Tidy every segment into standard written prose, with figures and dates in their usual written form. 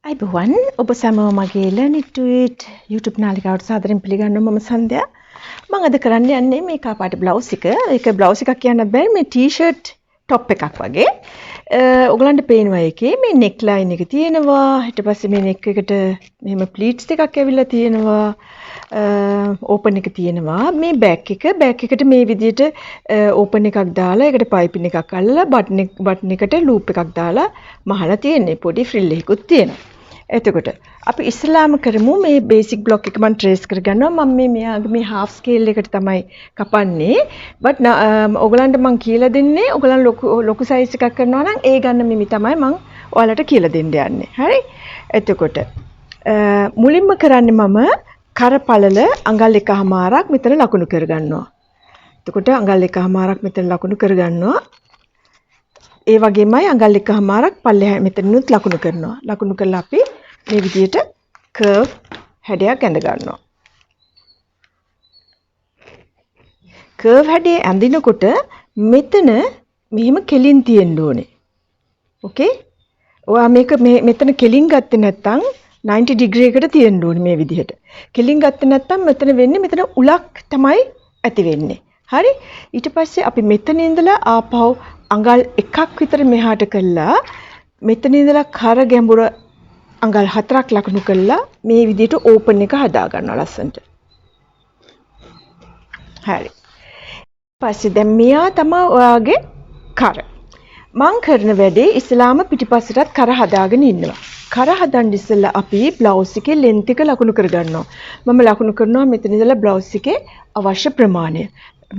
අයිබෝවන් ඔබ සැමව මගේ Learn It to It YouTube නාලිකාවට සාදරයෙන් පිළිගන්නවා. මම සන්ධ්‍යා. මම අද කරන්න යන්නේ මේ කාපාට බ්ලවුස් එක. ඒක බ්ලවුස් එකක් කියන්නත් බෑ, මේ ටී-ෂර්ට් টොප් එකක් වගේ. ඔයගලන්ට පේනවා එකේ මේ neck line එක තියෙනවා. ඊට පස්සේ මේ neck එකට මෙහෙම pleats ටිකක් ඇවිල්ලා තියෙනවා. ඕපන් එක තියෙනවා. මේ බෑක් එකට මේ විදිහට ඕපන් එකක් දාලා ඒකට පයිපින් එකක් අල්ලලා බටන් එකට ලූප් එකක් දාලා මහලා තියෙන්නේ. පොඩි ෆ්‍රිල් එකකුත් තියෙනවා. එතකොට අපි ඉස්සලාම කරමු මේ බේසික් බ්ලොක් එක මම ට්‍රේස් කරගන්නවා. මම මෙයාගේ මේ half scale එකට තමයි කපන්නේ. but ඔයගලන්ට මම කියලා දෙන්නේ ඔයගලන් ලොකු size එකක් කරනවා නම් ඒ ගන්න මිමි තමයි මම ඔයාලට කියලා දෙන්න යන්නේ. හරි? එතකොට මුලින්ම කරන්නේ මම කරපළල අඟල් එකමාරක් මෙතන ලකුණු කරගන්නවා. එතකොට අඟල් එකමාරක් මෙතන ලකුණු කරගන්නවා. ඒ වගේමයි අඟල් එකමාරක් පල්ලෙහා මෙතනිනුත් ලකුණු කරනවා. ලකුණු කරලා අපි මේ විදිහට කර්ව් හැඩයක් ඇඳ ගන්නවා. කර්ව් හැඩය ඇඳිනකොට මෙතන මෙහෙම කෙලින් තියෙන්න ඕනේ. ඕකේ? ඔයා මේක මෙතන කෙලින් ගත්තේ නැත්නම් 90 ඩිග්‍රී එකට තියෙන්න ඕනේ මේ විදිහට. කෙලින් ගත්තේ නැත්නම් මෙතන වෙන්නේ මෙතන උලක් තමයි ඇති වෙන්නේ. හරි? ඊට පස්සේ අපි මෙතන ඉඳලා ආපහු අඟල් එකක් විතර මෙහාට කළා මෙතන ඉඳලා කර ගැඹුර අඟල් 4ක් ලකුණු කළා මේ විදිහට ඕපන් එක හදා ගන්නවා ලස්සනට. හරි. පස්සේ දැන් මෙයා තමයි ඔයාගේ කර. මං කරන වැඩේ ඉස්ලාම පිටිපස්සටත් කර හදාගෙන ඉන්නවා. කර හදන්න ඉස්සෙල්ලා අපි බ්ලවුස් එකේ ලෙන්ත් එක ලකුණු කරගන්නවා. මම ලකුණු කරනවා මෙතන ඉඳලා බ්ලවුස් එකේ අවශ්‍ය ප්‍රමාණය.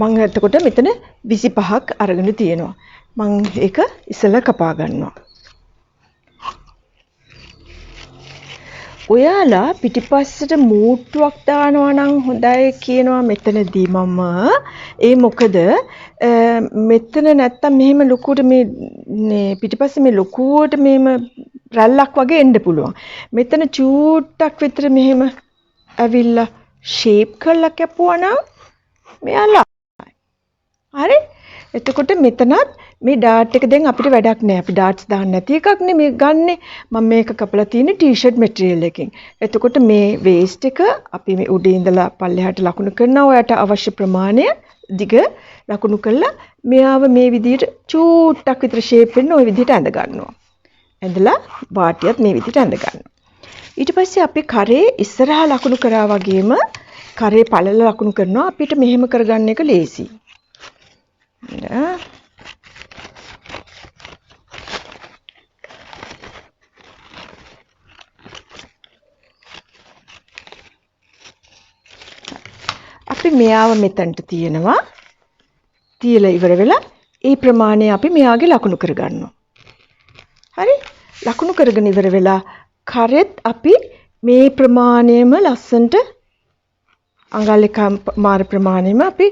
මම එතකොට මෙතන 25ක් අරගෙන තියෙනවා. මම ඒක ඉස්සෙල්ලා කපා ගන්නවා. ඔයාලා පිටිපස්සට මූට්ටුවක් දානවා නම් හොඳයි කියනවා මෙතනදී මම. ඒ මොකද මෙතන නැත්තම් මෙහෙම ලොකුවට මේ පිටිපස්සේ මේ ලොකුවට මෙහෙම රැල්ලක් වගේ එන්න පුළුවන්. මෙතන චූට්ටක් විතර මෙහෙම ඇවිල්ලා ෂේප් කරලා කැපුවා නම් මෙයාලා හරි. එතකොට මෙතනත් මේ ඩාට් එක දැන් අපිට වැඩක් නෑ. අපි ඩාට්ස් දාන්න නැති එකක් නේ මේ ගන්නෙ. මම මේක කපලා තියෙන්නේ ටී-ෂර්ට් මැටීරියල් එකකින්. එතකොට මේ වේස්ට් එක අපි මේ උඩින් ඉඳලා පල්ලෙහාට ලකුණු කරනවා. ඔයාට අවශ්‍ය ප්‍රමාණය දිග ලකුණු කරලා මෙයාව මේ විදිහට චූට්ටක් විතර ෂේප් වෙන්න ওই විදිහට ඇඳ ගන්නවා. ඇඳලා වාටියත් මේ විදිහට ඇඳ ගන්නවා. ඊට පස්සේ අපි කරේ ඉස්සරහා ලකුණු කරා වගේම කරේ පළල ලකුණු කරනවා. අපිට මෙහෙම කරගන්න එක ලේසි. අපි මෙයාව මෙතනට තියනවා. තියලා ඉවර වෙලා ඒ ප්‍රමාණය අපි මෙයාගේ ලකුණු කරගන්නවා. හරි? ලකුණු කරගෙන ඉවර වෙලා කරෙත් අපි මේ ප්‍රමාණයම ලස්සන්ට අඟල් එකමාර ප්‍රමාණයම අපි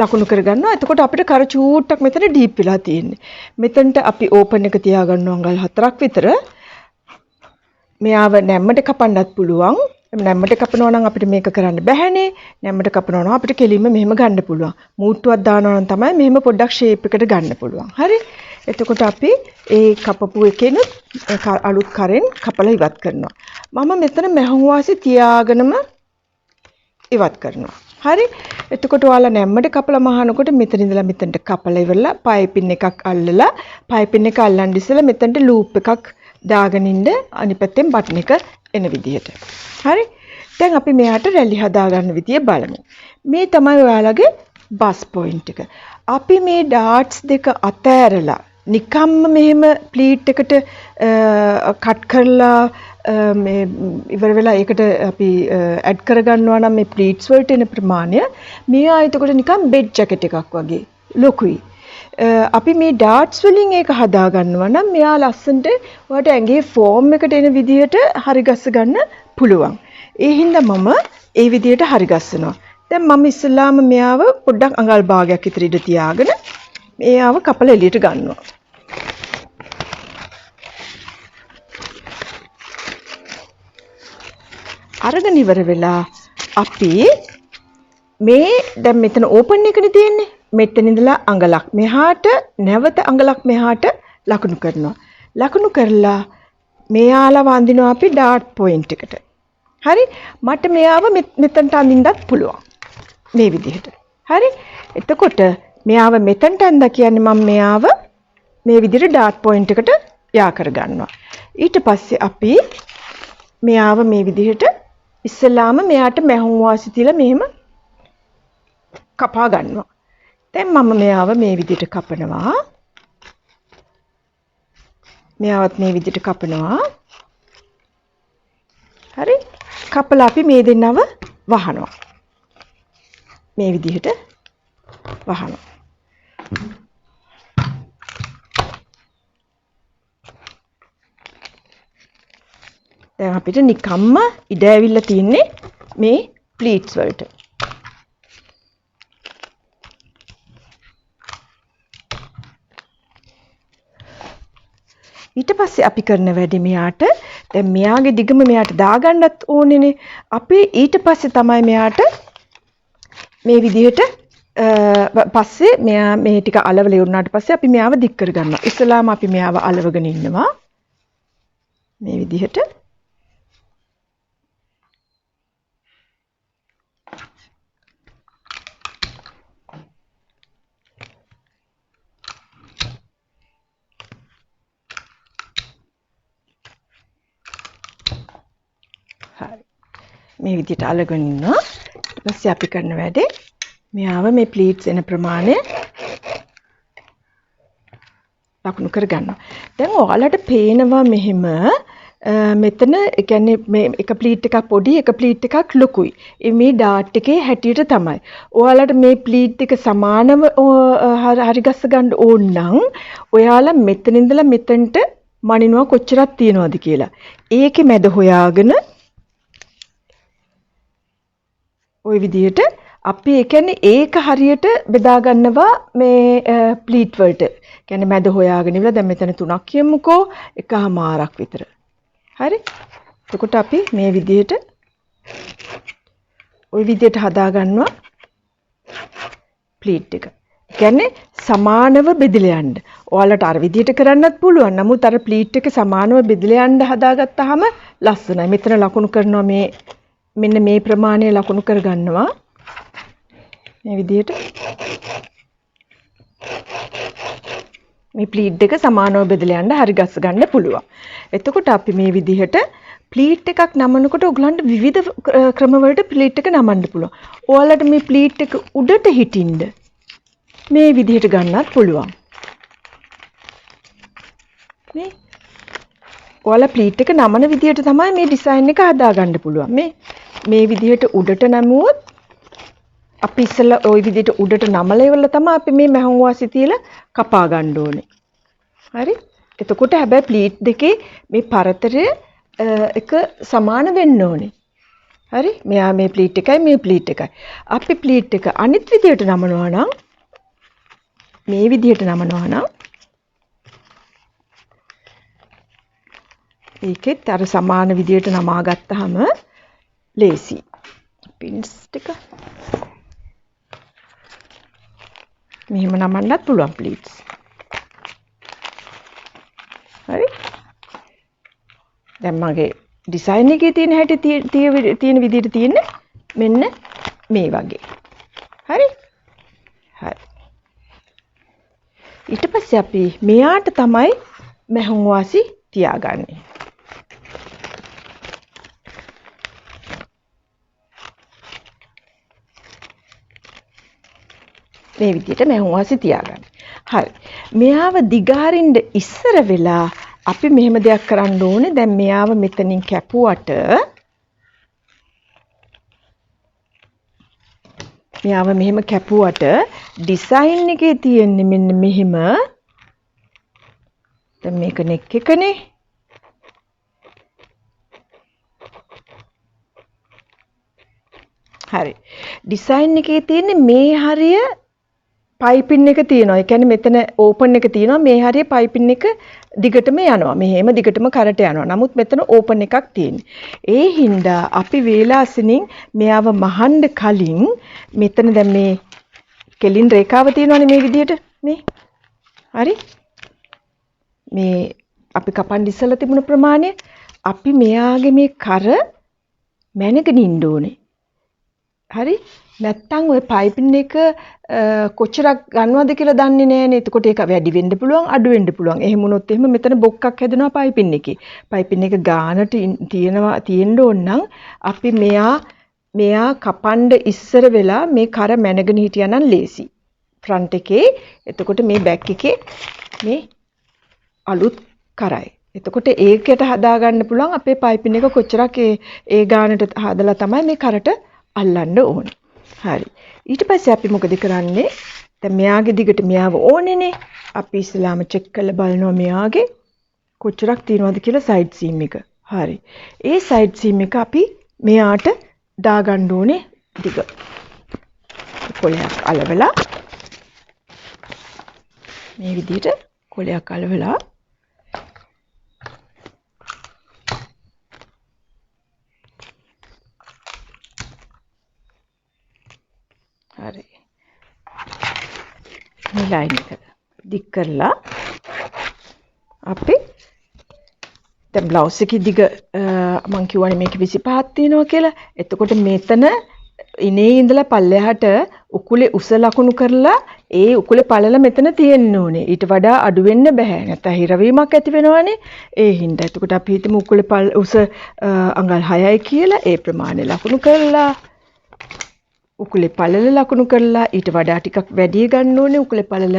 ලකුණු කරගන්නවා. එතකොට අපිට කර චූට්ටක් මෙතන ඩීප් වෙලා තියෙන්නේ. මෙතනට අපි ඕපන් එක තියාගන්නවා අඟල් 4ක් විතර. මෙයාව නැම්මට කපන්නත් පුළුවන්. නැම්මට කපනවා නම් අපිට මේක කරන්න බැහැනේ. නැම්මට කපනවා නම් අපිට කෙලින්ම මෙහෙම ගන්න පුළුවන්. මූට්ටුවක් දානවා නම් තමයි මෙහෙම පොඩ්ඩක් ෂේප් එකට ගන්න පුළුවන්. හරි? එතකොට අපි ඒ කපපු එකෙනුත් අලුත් කරෙන් කපලා ඉවත් කරනවා. මම මෙතන මැහුම් වාසි තියාගෙනම ඉවත් කරනවා. හරි? එතකොට ඔයාලා නැම්මට කපලා මහනකොට මෙතන ඉඳලා මෙතනට කපලා ඉවරලා පයිපින් එකක් අල්ලලා පයිපින් එක අල්ලන් ඉස්සලා මෙතනට ලූප් එකක් දාගෙන ඉන්න අනිත් පැත්තෙන් බටන් එක එන විදිහට. හරි? දැන් අපි මෙයාට රැලි හදා ගන්න විදිය බලමු. මේ තමයි ඔයාලගේ බස් පොයින්ට් එක. අපි මේ ඩාට්ස් දෙක අතෑරලා නිකම්ම මෙහෙම ප්ලීට් එකට කට් කරලා මේ ඉවර වෙලා ඒකට අපි ඇඩ් කරගන්නවා නම් මේ ප්ලීට්ස් වලට එන ප්‍රමාණය මෙයා එතකොට නිකන් බෙඩ් ජැකට් එකක් වගේ ලොකුයි. අපි මේ ඩාට්ස් වලින් ඒක හදා ගන්නවා නම් මෙයා ලස්සනට ඔයාලට ඇඟේ ෆෝම් එකට එන විදිහට හරි ගස්ස ගන්න පුළුවන්. ඒ හින්දා මම ඒ විදිහට හරි ගස්සනවා. දැන් මම ඉස්සලාම මෙයාව පොඩ්ඩක් අඟල් භාගයක් විතර ඉඳ තියාගෙන මෙයාව කපලා එළියට ගන්නවා. අරගෙන ඉවර වෙලා අපි මේ දැන් මෙතන ඕපන් එකනේ තියෙන්නේ. මෙතන ඉඳලා අඟලක් මෙහාට නැවත අඟලක් මෙහාට ලකුණු කරනවා. ලකුණු කරලා මෙයාලා වඳිනවා අපි ඩාට් පොයින්ට් එකට. හරි? මට මෙයාව මෙතනට අඳින්නත් පුළුවන්. මේ විදිහට. හරි? එතකොට මෙයාව මෙතනට අඳා කියන්නේ මම මෙයාව මේ විදිහට ඩාට් පොයින්ට් එකට යා කරගන්නවා. ඊට පස්සේ අපි මෙයාව මේ විදිහට ඉස්සලාම මෙයාට මැහුම් වාසි තියලා මෙහෙම කපා ගන්නවා. දැන් මම මෙයාව මේ විදිහට කපනවා. මෙයාවත් මේ විදිහට කපනවා. හරි? කපලා අපි මේ දෙන්නව වහනවා. මේ විදිහට වහනවා. දැන් අපිට නිකම්ම ඉඩ ඇවිල්ලා තින්නේ මේ ප්ලීට්ස් වලට. ඊට පස්සේ අපි කරන වැඩි මෙයාට දැන් මෙයාගේ දිගම මෙයාට දාගන්නත් ඕනේනේ. අපි ඊට පස්සේ තමයි මෙයාට මේ විදිහට පස්සේ මෙයා මේ ටික අලවල ඉවරනාට පස්සේ අපි මෙයාව දික් කරගන්නවා. ඉස්සලාම අපි මෙයාව අලවගෙන ඉන්නවා. මේ විදිහට මේ විදිහට අලගෙන ඉන්නවා. ඊට පස්සේ අපි කරන වැඩේ මෙයාව මේ ප්ලීට්ස් එන ප්‍රමාණය ලකුණු කරගන්නවා. දැන් ඔයාලට පේනවා මෙහෙම මෙතන ඒ කියන්නේ මේ එක ප්ලීට් එකක් පොඩි එක ප්ලීට් එකක් ලොකුයි. මේ ඩාට් එකේ හැටියට තමයි. ඔයාලට මේ ප්ලීට් එක සමානව හරි ගස්ස ගන්න ඕන නම් ඔයාලා මෙතන ඉඳලා මෙතනට මනිනවා කොච්චරක් තියනවද කියලා. ඒකේ මැද හොයාගෙන ওই විදිහට අපි ඒ කියන්නේ ඒක හරියට බෙදා ගන්නවා මේ ප්ලීට් වලට. කියන්නේ මැද හොයාගෙන ඉවලා දැන් මෙතන 3ක් කියමුකෝ එකමාරක් විතර. හරි? එතකොට අපි මේ විදිහට ওই විදිහට හදා ගන්නවා ප්ලීට් එක. කියන්නේ සමානව බෙදලා යන්න. ඔයාලට අර විදිහට කරන්නත් පුළුවන්. නමුත් අර ප්ලීට් එක සමානව බෙදලා යන්න හදාගත්තාම ලස්සනයි. මෙතන ලකුණු කරනවා මේ මෙන්න මේ ප්‍රමාණය ලකුණු කරගන්නවා. මේ විදිහට මේ ප්ලීට් එක සමානව බෙදලා යන්න හරි ගස්ස ගන්න පුළුවන්. එතකොට අපි මේ විදිහට ප්ලීට් එකක් නමනකොට ඔයගලන්ට විවිධ ක්‍රම වලට ප්ලීට් එක නමන්න පුළුවන්. ඔයාලට මේ ප්ලීට් එක උඩට හිටින්න මේ විදිහට ගන්නත් පුළුවන්. මේ ඔයාලා ප්ලීට් එක නමන විදිහට තමයි මේ ඩිසයින් එක හදාගන්න පුළුවන්. මේ විදිහට උඩට නමුවොත් අපි ඉස්සෙල්ලා ওই විදිහට උඩට නමලා ඉවරලා තමයි අපි මේ මැහුම් වාසි තියලා කපා ගන්න ඕනේ. හරි? එතකොට හැබැයි ප්ලීට් දෙකේ මේ පරතරය එක සමාන වෙන්න ඕනේ. හරි? මෙයා මේ ප්ලීට් එකයි මේ ප්ලීට් එකයි. අපි ප්ලීට් එක අනිත් විදිහට නමනවා නම් මේ විදිහට නමනවා නම් ඒකෙත් අර සමාන විදිහට නමා ගත්තාම ලේසි. පින්ස් ටික මෙහෙම නමන්නත් පුළුවන් ප්ලීට්ස්. හරි? දැන් මගේ ඩිසයින් එකේ තියෙන හැටි තියෙන විදිහට තියෙන්නේ මෙන්න මේ වගේ. හරි? හරි. ඊට පස්සේ අපි මෙයාට තමයි මැහුම් වාසි තියාගන්නේ. මේ විදිහට මැහුම් වාසි තියාගන්න. හරි. මෙයාව දිගහරින්න ඉස්සර වෙලා අපි මෙහෙම දෙයක් කරන්න ඕනේ. දැන් මෙයාව මෙතනින් කැපුවට මෙයාව මෙහෙම කැපුවට ඩිසයින් එකේ තියෙන්නේ මෙන්න මෙහෙම. දැන් මේක නෙක් එකනේ. හරි. ඩිසයින් එකේ තියෙන්නේ මේ හරිය පයිපින් එක තියෙනවා. ඒ කියන්නේ මෙතන ඕපන් එක තියෙනවා. මේ හරිය පයිපින් එක දිගටම යනවා. මෙහෙම දිගටම කරට යනවා. නමුත් මෙතන ඕපන් එකක් තියෙන්නේ. ඒ හින්දා අපි වේලාසනින් මෙයාව මහන්න කලින් මෙතන දැන් මේ කෙලින් රේඛාව තියෙනවානේ මේ විදිහට මේ. හරි? මේ අපි කපන්න ඉස්සලා තිබුණ ප්‍රමාණය අපි මෙයාගේ මේ කර මැනගෙන ඉන්න ඕනේ. හරි? නැත්තම් ওই පයිපින් එක කොච්චරක් ගන්නවද කියලා දන්නේ නැහැනේ. එතකොට ඒක වැඩි වෙන්න පුළුවන්, අඩු වෙන්න පුළුවන්. එහෙම වුණොත් එහෙම මෙතන බොක්කක් හැදෙනවා පයිපින් එකේ. පයිපින් එක ගානට තියෙන්න ඕන නම් අපි මෙයා කපන්න ඉස්සර වෙලා මේ කර මැනගෙන හිටියානම් ලේසි. ෆ්‍රන්ට් එකේ එතකොට මේ බෑක් එකේ මේ අලුත් කරයි. එතකොට ඒකට හදාගන්න පුළුවන් අපේ පයිපින් එක කොච්චරක් ඒ ගානට හදලා තමයි මේ කරට අල්ලන්න ඕනේ. හරි. ඊට පස්සේ අපි මොකද කරන්නේ? දැන් මෙයාගේ දිගට මෙයාව ඕනේනේ. අපි ඉස්සලාම චෙක් කරලා බලනවා මෙයාගේ කොච්චරක් තියෙනවද කියලා සයිඩ් සීම් එක. හරි. ඒ සයිඩ් සීම් එක අපි මෙයාට දාගන්න ඕනේ දිග. කොලයක් අලවලා මේ විදිහට කොලයක් අලවලා හරි. මේ ලයින් එක දික් කරලා අපි දැන් බ්ලවුස් එකේ දිග මම කියවනේ මේක 25ක් තියෙනවා කියලා. එතකොට මෙතන ඉනේ ඉඳලා පල්ලෙහාට උකුලේ උස ලකුණු කරලා ඒ උකුලේ පළල මෙතන තියෙන්න ඕනේ. ඊට වඩා අඩු වෙන්න බෑ. නැත්නම් හිරවීමක් ඇති වෙනවනේ. ඒ හින්දා. එතකොට අපි හිතමු උකුලේ උස අඟල් 6යි කියලා ඒ ප්‍රමාණය ලකුණු කරලා උකුලේ පළල ලකුණු කරලා ඊට වඩා ටිකක් වැඩි ගන්න ඕනේ. උකුලේ පළල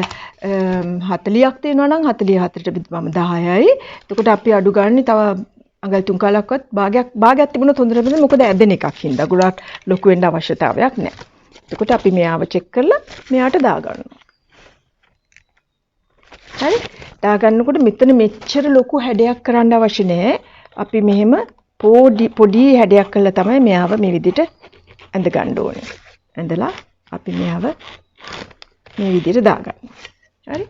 40ක් තියෙනවා නම් 44ට බෙදුවම 10යි. එතකොට අපි අඩු ගන්න තව අඟල් 3 කාලක්වත් භාගයක් තිබුණොත් හොඳට බෙදෙන්න. මොකද ඇදෙන එකක් හින්දා ගොඩාක් ලොකු වෙන්න අවශ්‍යතාවයක් නැහැ. එතකොට අපි මෙයාව චෙක් කරලා මෙයාට දාගන්නවා. හරි? දාගන්නකොට මෙතන මෙච්චර ලොකු හැඩයක් කරන්න අවශ්‍ය නැහැ. අපි මෙහෙම පොඩි හැඩයක් කරලා තමයි මෙයාව මේ විදිහට ඇඳ ගන්න ඕනේ. ඇඳලා අපි මෙයාව මේ විදිහට දාගන්නවා. හරි?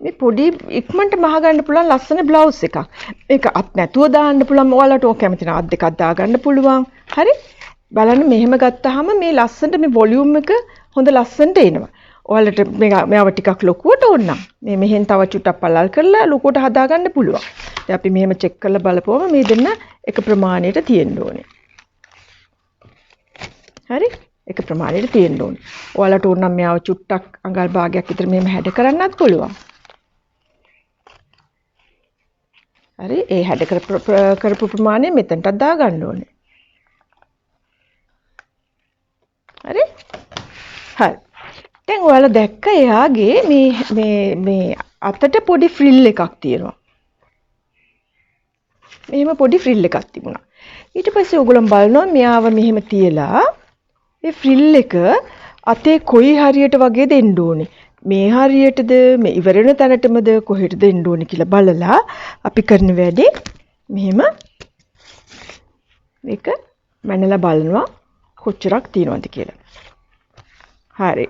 මේ පොඩි ඉක්මනට මහ ගන්න පුළුවන් ලස්සන බ්ලවුස් එකක්. මේක අත් නැතුව දාන්න පුළුවන්. ඔයාලට ඕක කැමති නම් අත් දෙකක් දාගන්න පුළුවන්. හරි? බලන්න මෙහෙම ගත්තාම මේ ලස්සනට මේ වොලියුම් එක හොඳ ලස්සනට එනවා. ඔයාලට මේව ටිකක් ලොකුවට ඕන නම් මේ මෙහෙන් තව චුට්ටක් පළල් කරලා ලොකුවට හදාගන්න පුළුවන්. දැන් අපි මෙහෙම චෙක් කරලා බලපුවම මේ දෙන්න එක ප්‍රමාණයට තියෙන්න ඕනේ. හරි? එක ප්‍රමාණයට තියෙන්න ඕනේ. ඔයාලට ඕන නම් මේව චුට්ටක් අඟල් භාගයක් විතර මෙහෙම හැඩ කරන්නත් පුළුවන්. හරි? ඒ හැඩ කරපු ප්‍රමාණය මෙතනට දාගන්න ඕනේ. හරි? හරි. දැන් ඔයාලා දැක්ක එයාගේ මේ අතට පොඩි ෆ්‍රිල් එකක් තියෙනවා. මෙහෙම පොඩි ෆ්‍රිල් එකක් තිබුණා. ඊට පස්සේ ඔයගොල්ලෝ බලනවා මෙයාව මෙහෙම තියලා ඒ ෆ්‍රිල් එක අතේ කොයි හරියට වගේ දෙන්න ඕනේ. මේ හරියටද මේ ඉවර වෙන තැනටමද කොහෙට දෙන්න ඕනේ කියලා බලලා අපි කරන වැඩේ මෙහෙම මේක මැනලා බලනවා කොච්චරක් තියෙනවද කියලා. හරි.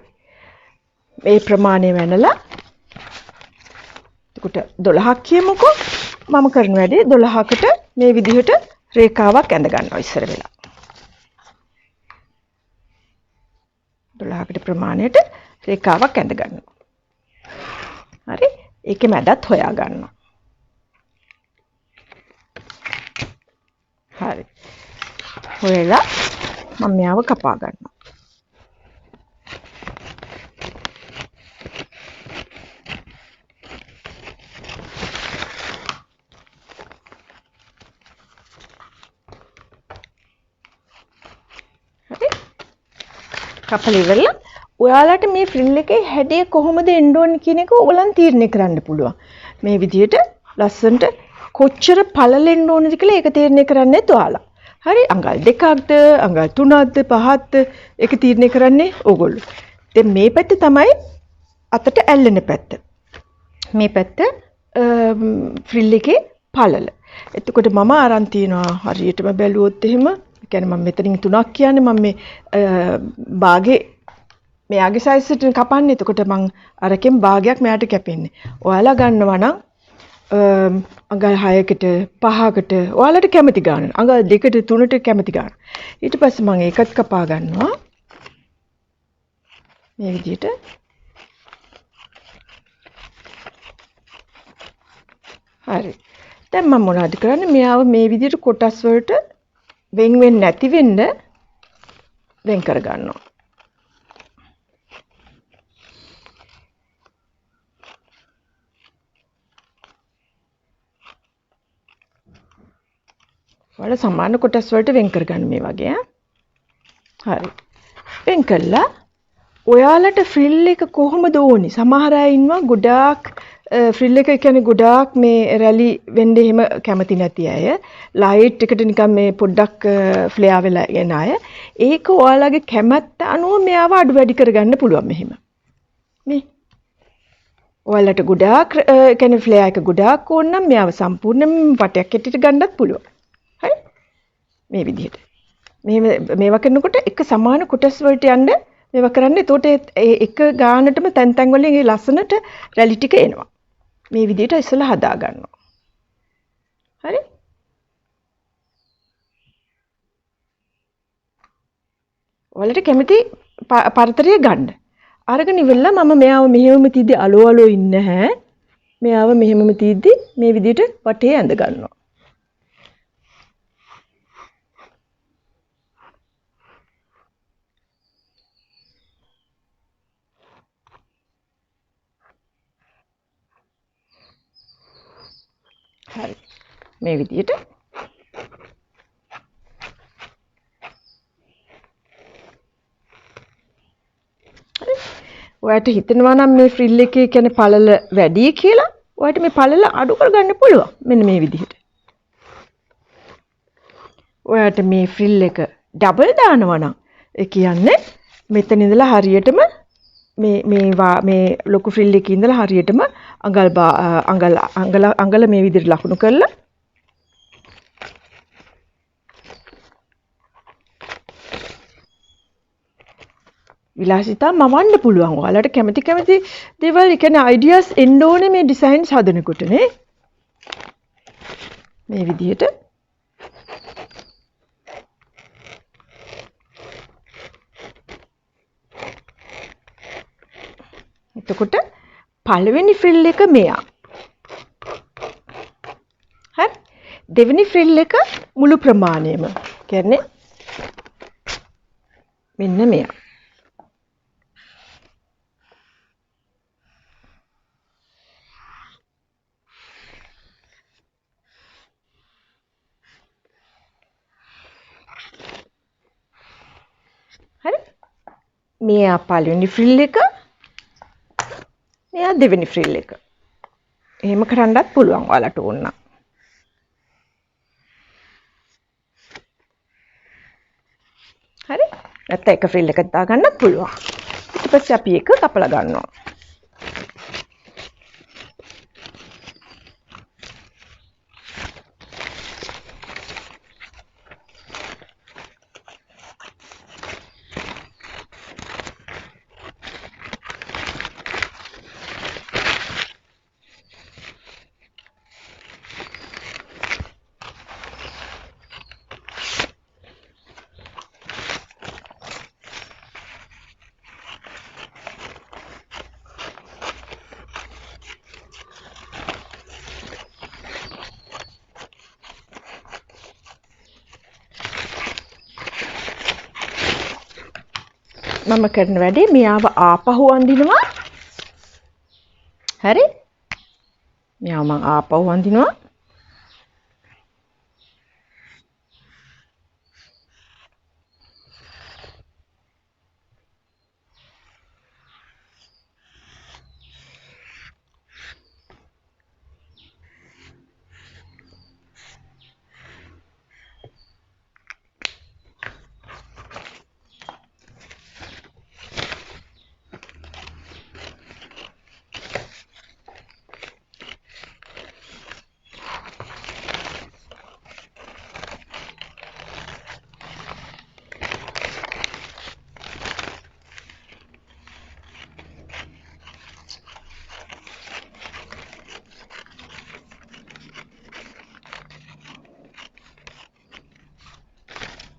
මේ ප්‍රමාණය වෙනලා එතකොට 12ක් කියමුකෝ. මම කරන වැඩේ 12කට මේ විදිහට රේඛාවක් ඇඳ ගන්නවා ඉස්සර වෙලා. 12කට ප්‍රමාණයට රේඛාවක් ඇඳ ගන්නවා. හරි? ඒකේ මැදත් හොයා ගන්නවා. හරි. හොයලා මම මෙයාව කපා ගන්නවා. කපලා ඉවරලා ඔයාලට මේ ෆ්‍රිල් එකේ හැඩය කොහොමද එන්න ඕනේ කියන එක ඔයගලන් තීරණය කරන්න පුළුවන්. මේ විදිහට ලස්සනට කොච්චර පළලෙන්න ඕනද කියලා ඒක තීරණය කරන්නේත් ඔයාලා. හරි? අඟල් 2ක්ද, අඟල් 3ක්ද, 5ක්ද ඒක තීරණය කරන්නේ ඕගොල්ලෝ. දැන් මේ පැත්ත තමයි අතට ඇල්ලෙන පැත්ත. මේ පැත්ත ෆ්‍රිල් එකේ පළල. එතකොට මම අරන් තියනවා හරියටම බැලුවොත් එහෙම කියන්නේ මම මෙතනින් 3ක් කියන්නේ මම මේ භාගේ මෙයාගේ සයිස් එකට කපන්නේ. එතකොට මම අරකින් භාගයක් මෙයාට කැපෙන්නේ. ඔයාලා ගන්නවා නම් අඟල් 6කට 5කට ඔයාලට කැමති ගාන. අඟල් 2ට 3ට කැමති ගාන. ඊට පස්සේ මම ඒකත් කපා ගන්නවා. මේ විදිහට. හරි. දැන් මම මොනවද කරන්නේ? මෙයාව මේ විදිහට කොටස් වලට වෙන් වෙන්නේ නැති වෙන්න වෙන් කර ගන්නවා. ඔයාලා සමාන කොටස් වලට වෙන් කරගන්න මේ වගේ හරි. වෙන් කළා ඔයාලට ෆ්‍රිල් එක කොහොමද ඕනි? සමහර අය ඉන්නවා ගොඩාක් ෆ්‍රිල් එක කියන්නේ ගොඩාක් මේ රැලි වෙන්න එහෙම කැමති නැති අය. ලයිට් එකට නිකන් මේ පොඩ්ඩක් ෆ්ලෙයා වෙලා යන අය. ඒක ඔයාලගේ කැමැත්ත අනුව මෙයාව අඩු වැඩි කරගන්න පුළුවන් මෙහෙම. මේ ඔයාලට ගොඩාක් කියන්නේ ෆ්ලෙයා එක ගොඩාක් ඕන නම් මෙයාව සම්පූර්ණයෙන්ම වටයක් ඇටියට ගන්නත් පුළුවන්. හරි? මේ විදිහට. මේවා කරනකොට එක සමාන කොටස් වලට යන්න මේවා කරන්න. එතකොට එක ගානටම තැන් තැන් වලින් ඒ ලස්සනට රැලි ටික එනවා. මේ විදිහට ඉස්සලා හදා ගන්නවා. හරි? ඔයාලට කැමති පරතරය ගන්න. අරගෙන ඉවරලා මම මෙයාව මෙහෙමම තියද්දි අලෝ අලෝ ඉන්නේ නැහැ. මෙයාව මෙහෙමම තියද්දි මේ විදිහට වටේ ඇඳ ගන්නවා. හරි. මේ විදිහට ඔයාට හිතෙනවා නම් මේ ෆ්‍රිල් එකේ කියන්නේ පළල වැඩි කියලා ඔයාට මේ පළල අඩු කරගන්න පුළුවන්. මෙන්න මේ විදිහට. ඔයාට මේ ෆ්‍රිල් එක ඩබල් දානවා නම් ඒ කියන්නේ මෙතන ඉඳලා හරියටම මේ ලොකු ෆ්‍රිල් එකේ ඉඳලා හරියටම අඟල මේ විදිහට ලකුණු කරලා විලාසිතා මවන්න පුළුවන්. ඔයාලට කැමති දේවල් ඒ කියන්නේ අයිඩියාස් එන්න ඕනේ මේ ඩිසයින්ස් හදනකොට නේ. මේ විදිහට එතකොට පළවෙනි ෆ්‍රිල් එක මෙයා. හරි? දෙවෙනි ෆ්‍රිල් එක මුළු ප්‍රමාණයම. කියන්නේ මෙන්න මෙයා. හරි? මෙයා පළවෙනි ෆ්‍රිල් එක. මෙයා දෙවෙනි ෆ්‍රිල් එක. එහෙම කරන්නත් පුළුවන් ඔයාලට ඕන නම්. හරි? නැත්නම් එක ෆ්‍රිල් එකක් දාගන්නත් පුළුවන්. ඊට පස්සේ අපි ඒක කපලා ගන්නවා. මම කරන වැඩේ මෙයාව ආපහු අඳිනවා. හරි? මෙයාව මම ආපහු අඳිනවා.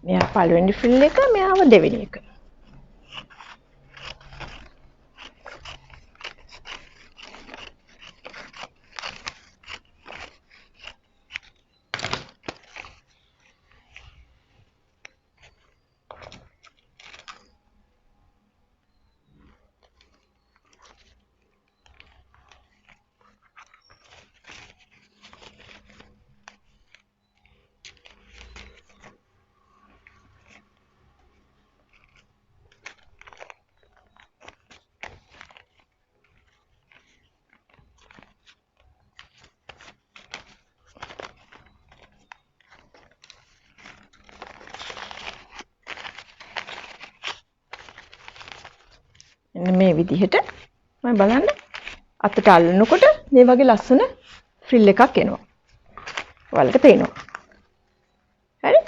මෙයා පළවෙනි ෆ්‍රිල් එක, මෙයාව දෙවෙනි එක. මේ විදිහට මම බලන්න අතට අල්ලනකොට මේ වගේ ලස්සන ෆ්‍රිල් එකක් එනවා. ඔයාලට පේනවා. හරි?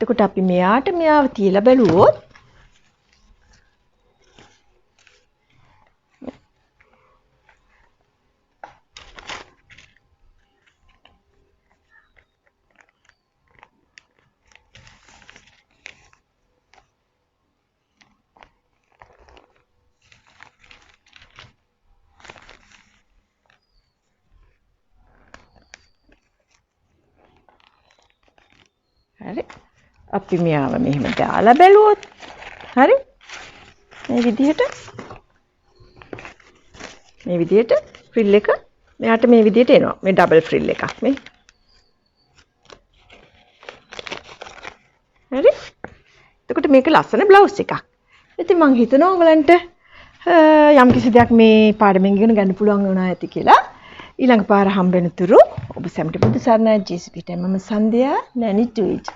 එතකොට අපි මෙයාව තියලා බැලුවොත් හරි අපි මෙයාව මෙහෙම දාලා බැලුවොත් හරි මේ විදිහට ෆ්‍රිල් එක මෙයාට මේ විදිහට එනවා මේ ඩබල් ෆ්‍රිල් එකක් මේ හරි එතකොට මේක ලස්සන බ්ලවුස් එකක් ඉතින් මං හිතනවා ඔයගලන්ට යම් කිසි දෙයක් මේ පාඩමෙන් ඉගෙන ගන්න පුළුවන් වුණා ඇති කියලා ඊළඟ පාර හම්බෙන තුරු ඔබ සැමට බුදු සරණයි ජේසුස් පිටේ මම සන්ධ්‍යා නැනි ට්වීට්